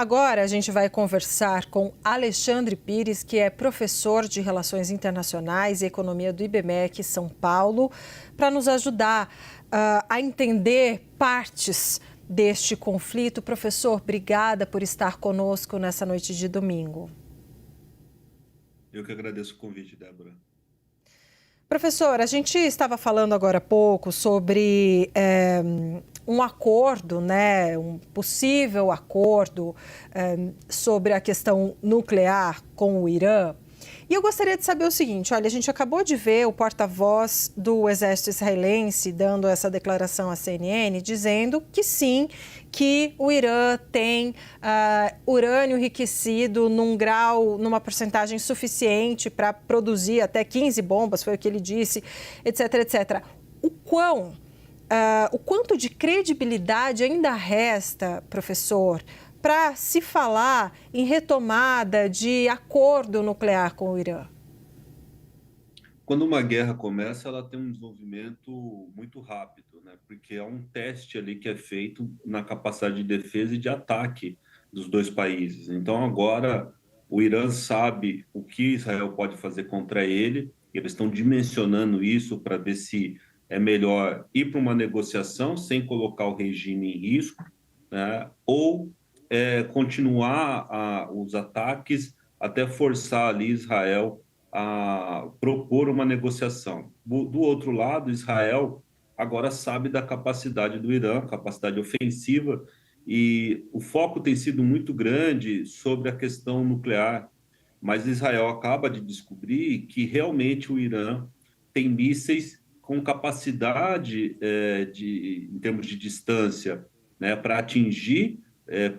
Agora a gente vai conversar com Alexandre Pires, que é professor de Relações Internacionais e Economia do IBMEC São Paulo, para nos ajudar a entender partes deste conflito. Professor, obrigada por estar conosco nessa noite de domingo. Eu que agradeço o convite, Débora. Professor, a gente estava falando agora há pouco sobre um acordo, né, um possível acordo sobre a questão nuclear com o Irã. E eu gostaria de saber o seguinte, olha, a gente acabou de ver o porta-voz do exército israelense dando essa declaração à CNN, dizendo que sim, que o Irã tem urânio enriquecido num grau, numa porcentagem suficiente para produzir até 15 bombas, foi o que ele disse, etc, etc. O quanto de credibilidade ainda resta, professor, para se falar em retomada de acordo nuclear com o Irã? Quando uma guerra começa, ela tem um desenvolvimento muito rápido, né? Porque é um teste ali que é feito na capacidade de defesa e de ataque dos dois países. Então, agora, o Irã sabe o que Israel pode fazer contra ele, eles estão dimensionando isso para ver se é melhor ir para uma negociação sem colocar o regime em risco, né? Ou continuar os ataques até forçar ali Israel a propor uma negociação. Do outro lado, Israel agora sabe da capacidade do Irã, capacidade ofensiva, e o foco tem sido muito grande sobre a questão nuclear, mas Israel acaba de descobrir que realmente o Irã tem mísseis com capacidade em termos de distância, né, para atingir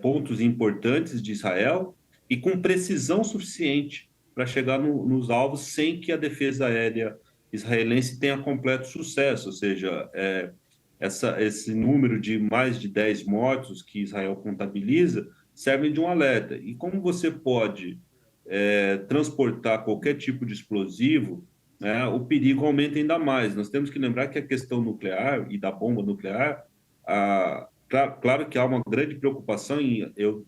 pontos importantes de Israel e com precisão suficiente para chegar nos alvos sem que a defesa aérea israelense tenha completo sucesso, ou seja, esse número de mais de 10 mortos que Israel contabiliza serve de um alerta. E como você pode transportar qualquer tipo de explosivo, né, o perigo aumenta ainda mais. Nós temos que lembrar que a questão nuclear e da bomba nuclear, claro que há uma grande preocupação em eu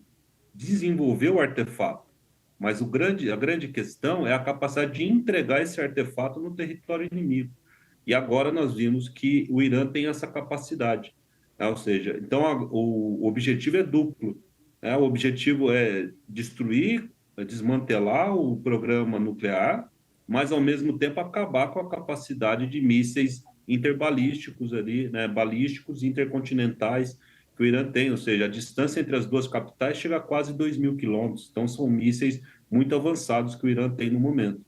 desenvolver o artefato, mas a grande questão é a capacidade de entregar esse artefato no território inimigo. E agora nós vimos que o Irã tem essa capacidade, né? Ou seja, então o objetivo é duplo, né? O objetivo é destruir, desmantelar o programa nuclear, mas ao mesmo tempo acabar com a capacidade de mísseis interbalísticos ali, né? Balísticos intercontinentais que o Irã tem, ou seja, a distância entre as duas capitais chega a quase 2.000 quilômetros. Então são mísseis muito avançados que o Irã tem no momento.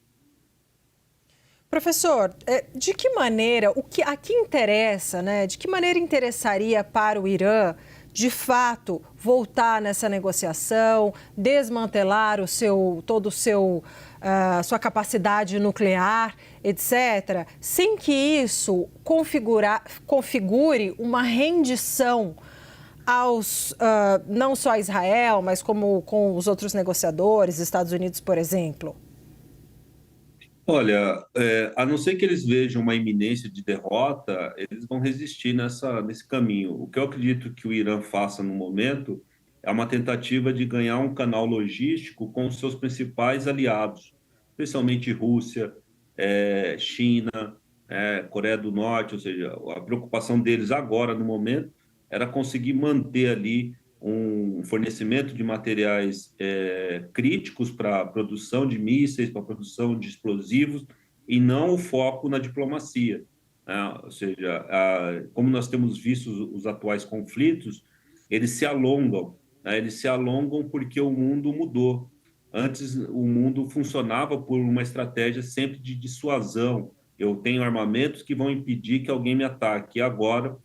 Professor, de que maneira, a que interessa, né? De que maneira interessaria para o Irã, de fato, voltar nessa negociação, desmantelar sua capacidade nuclear, etc., sem que isso configure uma rendição não só a Israel, mas como com os outros negociadores, Estados Unidos, por exemplo? Olha, a não ser que eles vejam uma iminência de derrota, eles vão resistir nesse caminho. O que eu acredito que o Irã faça no momento é uma tentativa de ganhar um canal logístico com os seus principais aliados, especialmente Rússia, China, Coreia do Norte, ou seja, a preocupação deles agora, no momento, era conseguir manter ali um fornecimento de materiais críticos para a produção de mísseis, para a produção de explosivos, e não o foco na diplomacia, né? Ou seja, como nós temos visto os atuais conflitos, eles se alongam, né? Eles se alongam porque o mundo mudou. Antes, o mundo funcionava por uma estratégia sempre de dissuasão. Eu tenho armamentos que vão impedir que alguém me ataque. E agora,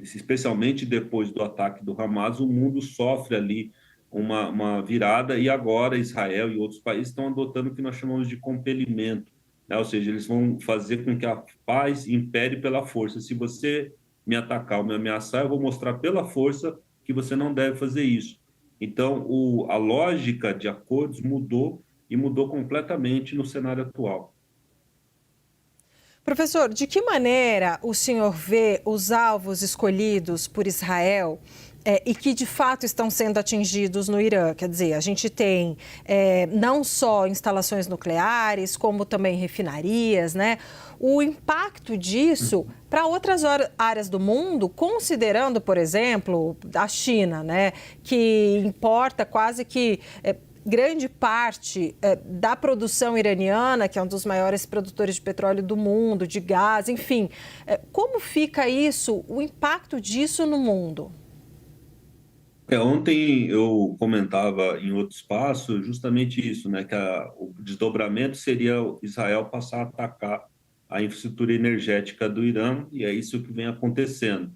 especialmente depois do ataque do Hamas, o mundo sofre ali uma virada e agora Israel e outros países estão adotando o que nós chamamos de compelimento, né? Ou seja, eles vão fazer com que a paz impere pela força. Se você me atacar ou me ameaçar, eu vou mostrar pela força que você não deve fazer isso. Então, a lógica de acordos mudou e mudou completamente no cenário atual. Professor, de que maneira o senhor vê os alvos escolhidos por Israel e que de fato estão sendo atingidos no Irã. Quer dizer, a gente tem não só instalações nucleares, como também refinarias, né? O impacto disso para outras áreas do mundo, considerando, por exemplo, a China, né? Que importa quase que grande parte da produção iraniana, que é um dos maiores produtores de petróleo do mundo, de gás, enfim. Como fica isso, o impacto disso no mundo? Ontem eu comentava em outro espaço justamente isso, né? Que o desdobramento seria Israel passar a atacar a infraestrutura energética do Irã, e é isso que vem acontecendo.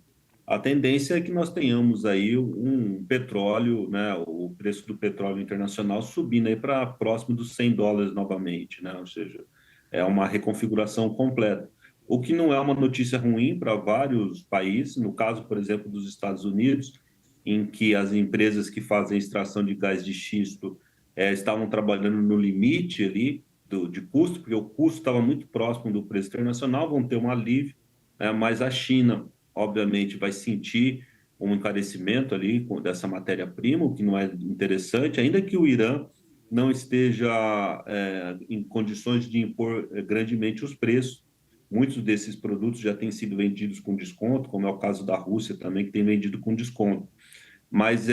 A tendência é que nós tenhamos aí um petróleo, né? O preço do petróleo internacional subindo aí para próximo dos US$ 100 novamente, né? Ou seja, é uma reconfiguração completa. O que não é uma notícia ruim para vários países, no caso, por exemplo, dos Estados Unidos, em que as empresas que fazem extração de gás de xisto estavam trabalhando no limite ali de custo, porque o custo estava muito próximo do preço internacional, vão ter um alívio, né? Mas a China, obviamente, vai sentir um encarecimento ali dessa matéria-prima, o que não é interessante, ainda que o Irã não esteja em condições de impor grandemente os preços. Muitos desses produtos já têm sido vendidos com desconto, como é o caso da Rússia também, que tem vendido com desconto. Mas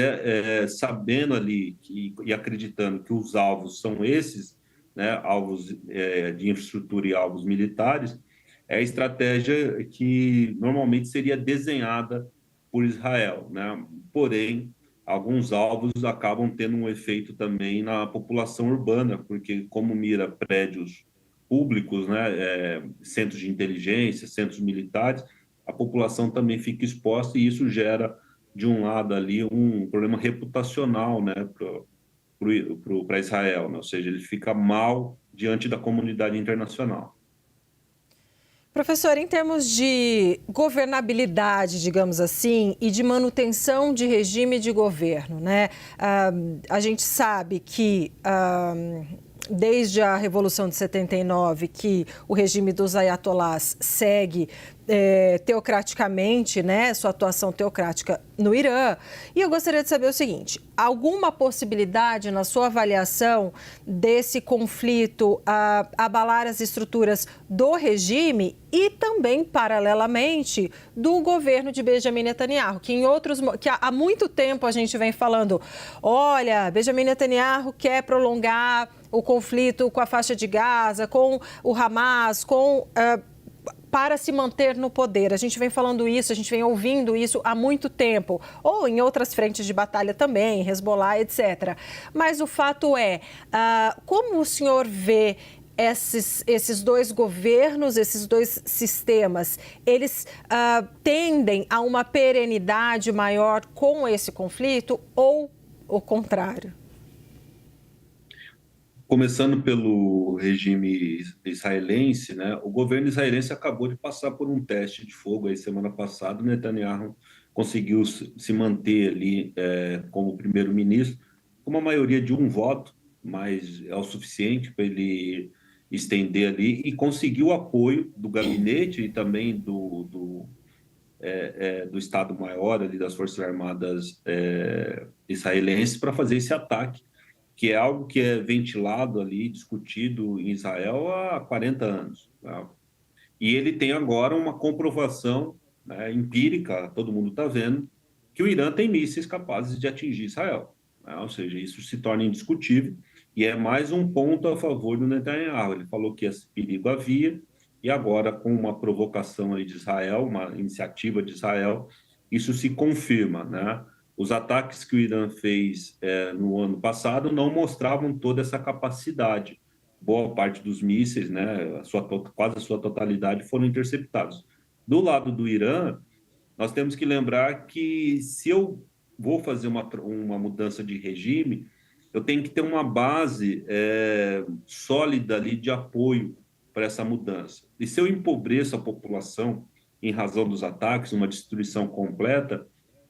sabendo ali e acreditando que os alvos são esses, né, alvos de infraestrutura e alvos militares, é a estratégia que normalmente seria desenhada por Israel, né? Porém, alguns alvos acabam tendo um efeito também na população urbana, porque como mira prédios públicos, né, centros de inteligência, centros militares, a população também fica exposta e isso gera de um lado ali um problema reputacional, né, para Israel, né? Ou seja, ele fica mal diante da comunidade internacional. Professor, em termos de governabilidade, digamos assim, e de manutenção de regime de governo, né? A gente sabe que desde a Revolução de 79, que o regime dos ayatolás segue teocraticamente, né, sua atuação teocrática no Irã. E eu gostaria de saber o seguinte: alguma possibilidade, na sua avaliação, desse conflito abalar as estruturas do regime e também, paralelamente, do governo de Benjamin Netanyahu, que há muito tempo a gente vem falando, olha, Benjamin Netanyahu quer prolongar o conflito com a faixa de Gaza, com o Hamas, para se manter no poder. A gente vem falando isso, a gente vem ouvindo isso há muito tempo, ou em outras frentes de batalha também, Hezbollah, etc. Mas o fato é, como o senhor vê esses dois governos, esses dois sistemas, eles tendem a uma perenidade maior com esse conflito ou o contrário? Começando pelo regime israelense, né? O governo israelense acabou de passar por um teste de fogo aí semana passada. O Netanyahu conseguiu se manter ali como primeiro-ministro com uma maioria de um voto, mas é o suficiente para ele estender ali e conseguiu o apoio do gabinete e também do Estado-Maior ali das Forças Armadas israelenses para fazer esse ataque, que é algo que é ventilado ali, discutido em Israel há 40 anos. Tá? E ele tem agora uma comprovação, né, empírica, todo mundo está vendo, que o Irã tem mísseis capazes de atingir Israel. Né? Ou seja, isso se torna indiscutível e é mais um ponto a favor do Netanyahu. Ele falou que esse perigo havia e agora, com uma provocação aí de Israel, uma iniciativa de Israel, isso se confirma, né? Os ataques que o Irã fez no ano passado não mostravam toda essa capacidade. Boa parte dos mísseis, né, quase a sua totalidade, foram interceptados. Do lado do Irã, nós temos que lembrar que se eu vou fazer uma mudança de regime, eu tenho que ter uma base sólida ali de apoio para essa mudança. E se eu empobreço a população em razão dos ataques, uma destruição completa,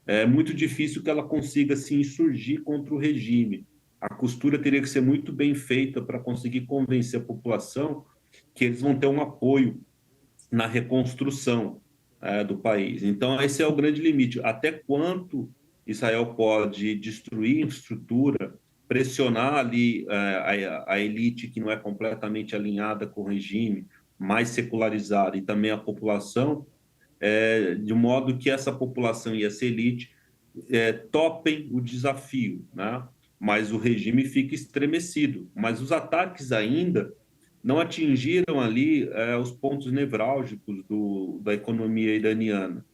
é muito difícil que ela consiga se insurgir contra o regime. A costura teria que ser muito bem feita para conseguir convencer a população que eles vão ter um apoio na reconstrução do país. Então, esse é o grande limite. Até quanto Israel pode destruir infraestrutura, pressionar ali a elite que não é completamente alinhada com o regime, mais secularizada, e também a população, de modo que essa população e essa elite topem o desafio, né? Mas o regime fica estremecido. Mas os ataques ainda não atingiram ali os pontos nevrálgicos da economia iraniana.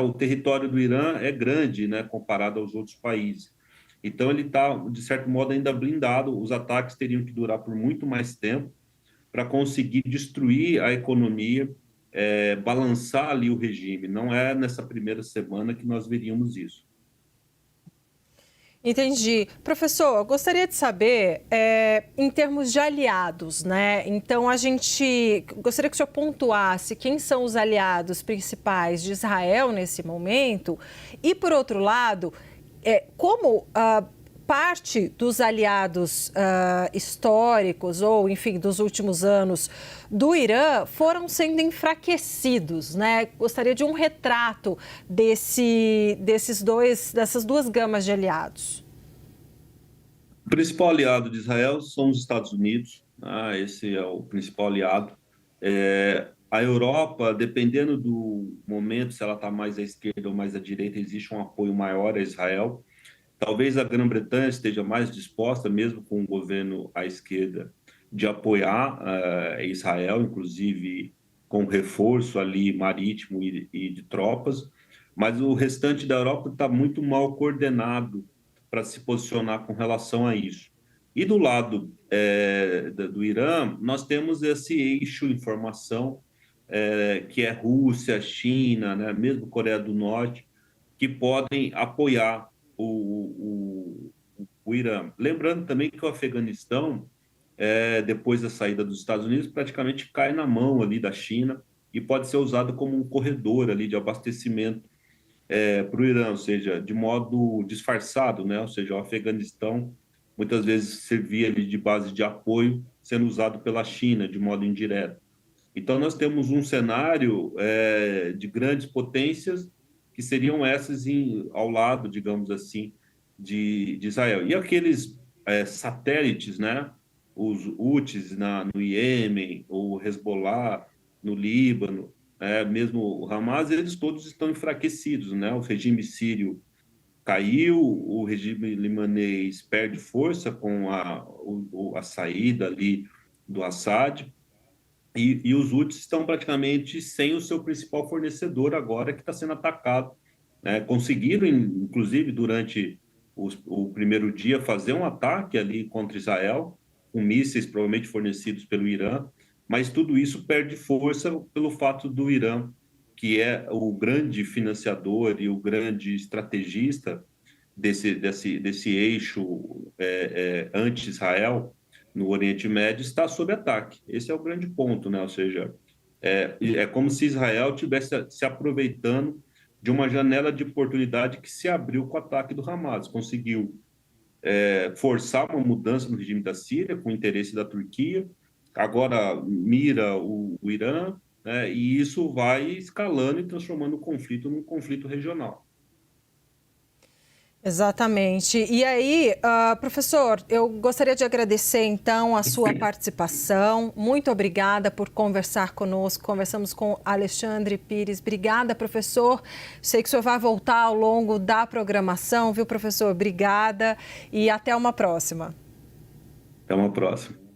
O território do Irã é grande, né, comparado aos outros países. Então, ele está, de certo modo, ainda blindado. Os ataques teriam que durar por muito mais tempo para conseguir destruir a economia, balançar ali o regime. Não é nessa primeira semana que nós veríamos isso. Entendi. Professor, gostaria de saber, em termos de aliados, né? Então, a gente gostaria que o senhor pontuasse quem são os aliados principais de Israel nesse momento e, por outro lado, como parte dos aliados históricos ou, enfim, dos últimos anos do Irã foram sendo enfraquecidos, né? Gostaria de um retrato dessas duas gamas de aliados. O principal aliado de Israel são os Estados Unidos, né? Esse é o principal aliado. A Europa, dependendo do momento, se ela está mais à esquerda ou mais à direita, existe um apoio maior a Israel. Talvez a Grã-Bretanha esteja mais disposta, mesmo com o governo à esquerda, de apoiar Israel, inclusive com reforço ali marítimo e de tropas, mas o restante da Europa está muito mal coordenado para se posicionar com relação a isso. E do lado do Irã, nós temos esse eixo informação, que é Rússia, China, né, mesmo Coreia do Norte, que podem apoiar o Irã. Lembrando também que o Afeganistão, depois da saída dos Estados Unidos, praticamente cai na mão ali da China e pode ser usado como um corredor ali de abastecimento para o Irã, ou seja, de modo disfarçado, né? Ou seja, o Afeganistão muitas vezes servia ali de base de apoio, sendo usado pela China de modo indireto. Então, nós temos um cenário de grandes potências que seriam essas ao lado, digamos assim, de Israel. E aqueles satélites, né? Os Houthis no Iêmen, o Hezbollah no Líbano, mesmo o Hamas, eles todos estão enfraquecidos, né? O regime sírio caiu, o regime libanês perde força com a saída ali do Assad, e os Houthis estão praticamente sem o seu principal fornecedor agora, que está sendo atacado. Conseguiram, inclusive, durante o primeiro dia, fazer um ataque ali contra Israel, com mísseis provavelmente fornecidos pelo Irã, mas tudo isso perde força pelo fato do Irã, que é o grande financiador e o grande estrategista desse eixo anti-Israel no Oriente Médio, está sob ataque. Esse é o grande ponto, né? Ou seja, é como se Israel estivesse se aproveitando de uma janela de oportunidade que se abriu com o ataque do Hamas. Conseguiu forçar uma mudança no regime da Síria, com o interesse da Turquia, agora mira o Irã, né? E isso vai escalando e transformando o conflito num conflito regional. Exatamente. E aí, professor, eu gostaria de agradecer, então, a sua participação. Muito obrigada por conversar conosco. Conversamos com Alexandre Pires. Obrigada, professor. Sei que o senhor vai voltar ao longo da programação, viu, professor? Obrigada e até uma próxima. Até uma próxima.